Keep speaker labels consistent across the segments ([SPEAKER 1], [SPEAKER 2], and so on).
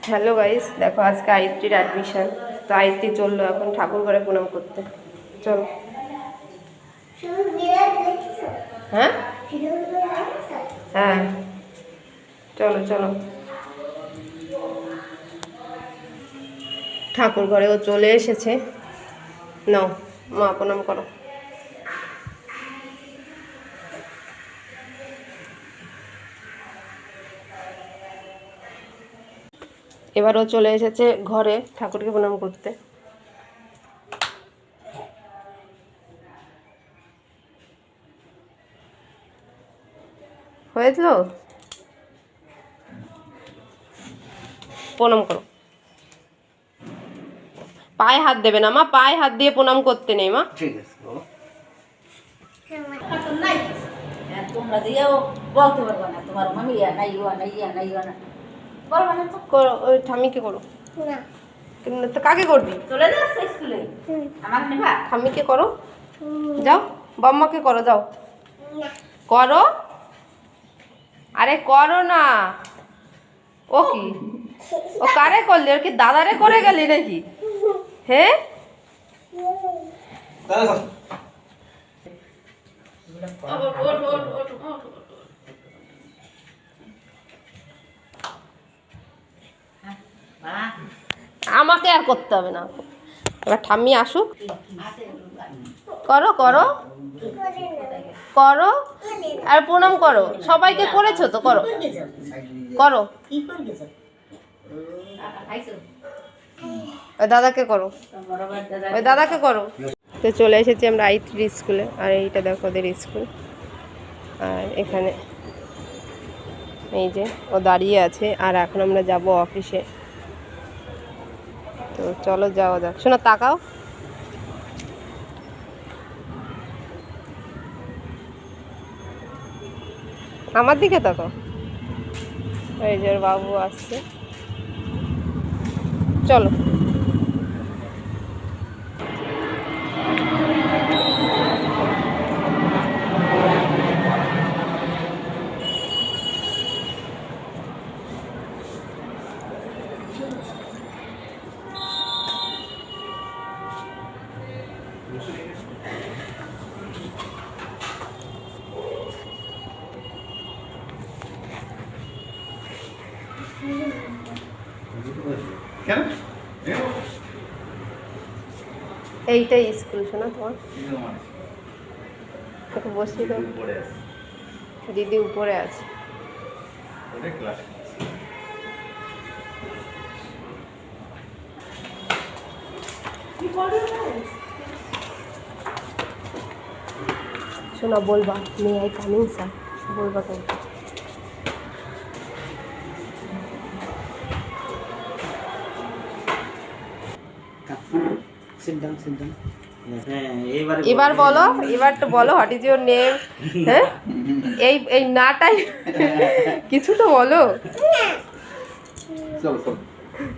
[SPEAKER 1] Hello guys, দেখো আজকে আয়ত্রীর admission. তো আয়ত্রী চললো এখন ঠাকুর ঘরে প্রণাম করতে। চলো। হ্যাঁ হ্যাঁ, চলো চলো। ঠাকুর ঘরে ও চলে এসেছে। নাও মা প্রণাম করো। এবার ও চলে এসেছে ঘরে ঠাকুরকে প্রণাম করতে। হয়েছিল, প্রণাম করো। পায়ে হাত দেবে না মা, পায়ে হাত দিয়ে প্রণাম করতে নেই মা।
[SPEAKER 2] ঠিক আছে,
[SPEAKER 3] তোমরা দিয়েও বলতে পারবো না তোমার মামি ইয়া নাই ইয়া নাই ইয়া নাই ইয়া না বলবো না তো।
[SPEAKER 1] করো, ওই ঠাম্মিকে করো। তো কাকে করবি?
[SPEAKER 3] চলে যাচ্ছে স্কুলে আমার নেবা
[SPEAKER 1] ঠাম্মিকে করো। যাও, বাম্মাকে করো, যাও করো। আরে করো না। ও কি, ও কারে করলি? ওর কি দাদারে করে গেলি নাকি? হ্যাঁ, আমাকে আর করতে হবে না। এবার ঠাম্মি আসুক। করো করো করো, আর প্রণাম করো। সবাইকে করেছো তো, করো করো। ওই দাদাকে করো, ওই দাদাকে করো। তো চলে এসেছি আমরা আই3 স্কুলে। আর এইটা দেখো ওদের স্কুল। আর এখানে এই যে ও দাঁড়িয়ে আছে। আর এখন আমরা যাব অফিসে। তো চলো যাওয়া যাক। শোনো, তাকাও। আমার দিকে তাকাও। এই যে বাবু আসছে, চলো। এইটাই স্কুল শোনা তোমার। তোকে বসিয়ে দাও। দিদি উপরে আছে। শোনা, বলবা মে আই কামিং স্যার, বলবা কেন? এবার বলো, এবার তো বলো, হোয়াট ইজ ইউর নেম? হ্যাঁ, এই এই নাটাই কিছু তো বলো।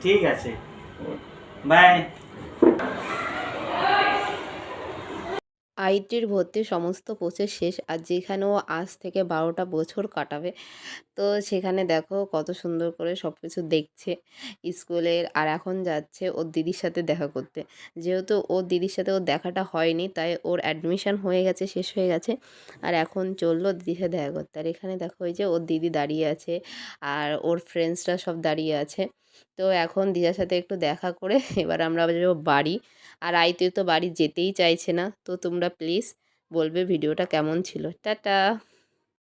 [SPEAKER 2] ঠিক আছে, বাই।
[SPEAKER 1] আইটির ভর্তির সমস্ত প্রসেস শেষ। আর যেখানেও আজ থেকে 12টা বছর কাটাবে, তো সেখানে দেখো কত সুন্দর করে সব কিছু দেখছে স্কুলের। আর এখন যাচ্ছে ওর দিদির সাথে দেখা করতে। যেহেতু ওর দিদির সাথে ওর দেখাটা হয়নি, তাই ওর অ্যাডমিশন হয়ে গেছে, শেষ হয়ে গেছে। আর এখন চললো দিদির সাথে দেখা করতে। আর এখানে দেখো ওই যে ওর দিদি দাঁড়িয়ে আছে, আর ওর ফ্রেন্ডসরা সব দাঁড়িয়ে আছে। তো এখন দিদার সাথে একটু দেখা করে এবার আমরা যাবো বাড়ি। আর আইতে তো বাড়ি যেতেই চাইছে না। তো তোমরা প্লিজ বলবে ভিডিওটা কেমন ছিল। টাটা।